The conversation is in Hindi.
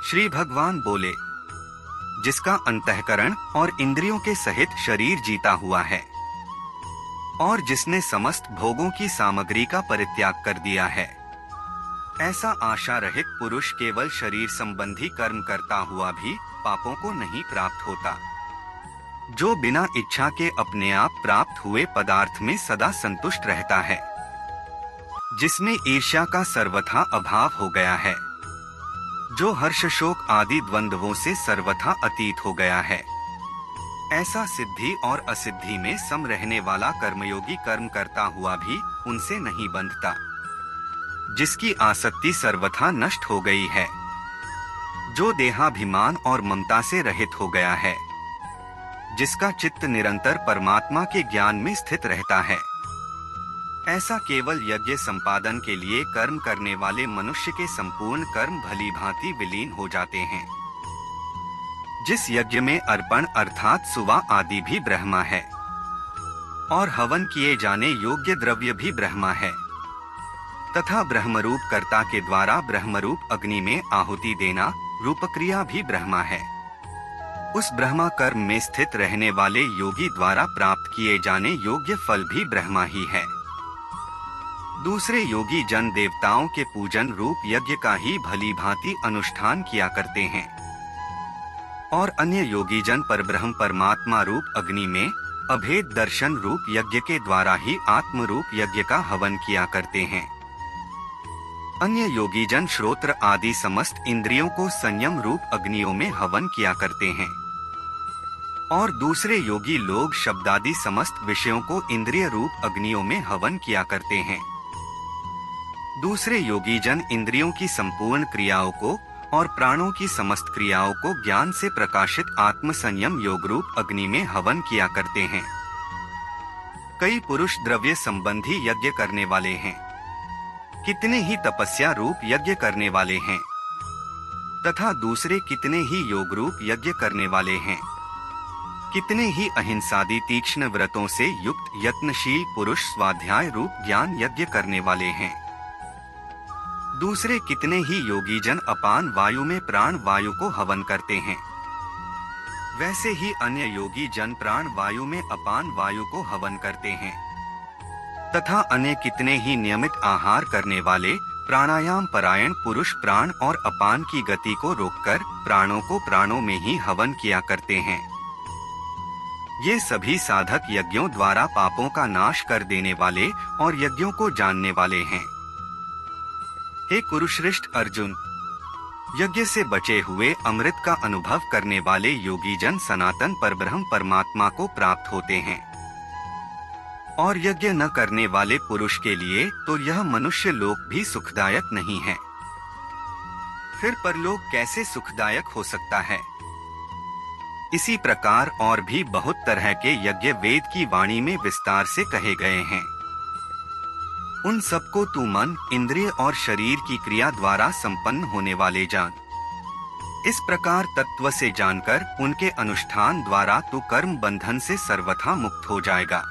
श्री भगवान बोले, जिसका अंतःकरण और इंद्रियों के सहित शरीर जीता हुआ है और जिसने समस्त भोगों की सामग्री का परित्याग कर दिया है, ऐसा आशा रहित पुरुष केवल शरीर संबंधी कर्म करता हुआ भी पापों को नहीं प्राप्त होता। जो बिना इच्छा के अपने आप प्राप्त हुए पदार्थ में सदा संतुष्ट रहता है, जिसमें ईर्ष्या का सर्वथा अभाव हो गया है, जो हर्ष शोक आदि द्वंद्वों से सर्वथा अतीत हो गया है, ऐसा सिद्धि और असिद्धि में सम रहने वाला कर्मयोगी कर्म करता हुआ भी उनसे नहीं बंधता, जिसकी आसक्ति सर्वथा नष्ट हो गई है, जो देहाभिमान और ममता से रहित हो गया है, जिसका चित्त निरंतर परमात्मा के ज्ञान में स्थित रहता है, ऐसा केवल यज्ञ संपादन के लिए कर्म करने वाले मनुष्य के संपूर्ण कर्म भली भांति विलीन हो जाते हैं। जिस यज्ञ में अर्पण अर्थात सुवा आदि भी ब्रह्मा है और हवन किए जाने योग्य द्रव्य भी ब्रह्मा है तथा ब्रह्मरूप कर्ता के द्वारा ब्रह्मरूप अग्नि में आहुति देना रूपक्रिया भी ब्रह्मा है, उस ब्रह्मा कर्म में स्थित रहने वाले योगी द्वारा प्राप्त किए जाने योग्य फल भी ब्रह्मा ही है। दूसरे योगी जन देवताओं के पूजन रूप यज्ञ का ही भली भांति अनुष्ठान किया करते हैं और अन्य योगी जन परब्रह्म परमात्मा रूप अग्नि में अभेद दर्शन रूप यज्ञ के द्वारा ही आत्म रूप यज्ञ का हवन किया करते हैं। अन्य योगी जन श्रोत्र आदि समस्त इंद्रियों को संयम रूप अग्नियों में हवन किया करते हैं और दूसरे योगी लोग शब्दादि समस्त विषयों को इंद्रिय रूप अग्नियों में हवन किया करते हैं। दूसरे योगी जन इंद्रियों की संपूर्ण क्रियाओं को और प्राणों की समस्त क्रियाओं को ज्ञान से प्रकाशित आत्म संयम योग रूप अग्नि में हवन किया करते हैं। कई पुरुष द्रव्य संबंधी यज्ञ करने वाले हैं, कितने ही तपस्या रूप यज्ञ करने वाले हैं तथा दूसरे कितने ही योग रूप यज्ञ करने वाले हैं, कितने ही अहिंसादि तीक्ष्ण व्रतों से युक्त यत्नशील पुरुष स्वाध्याय रूप ज्ञान यज्ञ करने वाले हैं। दूसरे कितने ही योगी जन अपान वायु में प्राण वायु को हवन करते हैं, वैसे ही अन्य योगी जन प्राण वायु में अपान वायु को हवन करते हैं तथा अन्य कितने ही नियमित आहार करने वाले प्राणायाम परायण पुरुष प्राण और अपान की गति को रोककर प्राणों को प्राणों में ही हवन किया करते हैं। ये सभी साधक यज्ञों द्वारा पापों का नाश कर देने वाले और यज्ञों को जानने वाले हैं। हे कुरुश्रेष्ठ अर्जुन, यज्ञ से बचे हुए अमृत का अनुभव करने वाले योगी जन सनातन परब्रह्म परमात्मा को प्राप्त होते हैं और यज्ञ न करने वाले पुरुष के लिए तो यह मनुष्य लोक भी सुखदायक नहीं है। फिर परलोक कैसे सुखदायक हो सकता है? इसी प्रकार और भी बहुत तरह के यज्ञ वेद की वाणी में विस्तार से कहे गए हैं। उन सबको तू मन, इंद्रिय और शरीर की क्रिया द्वारा संपन्न होने वाले जान। इस प्रकार तत्व से जानकर उनके अनुष्ठान द्वारा तू कर्म बंधन से सर्वथा मुक्त हो जाएगा।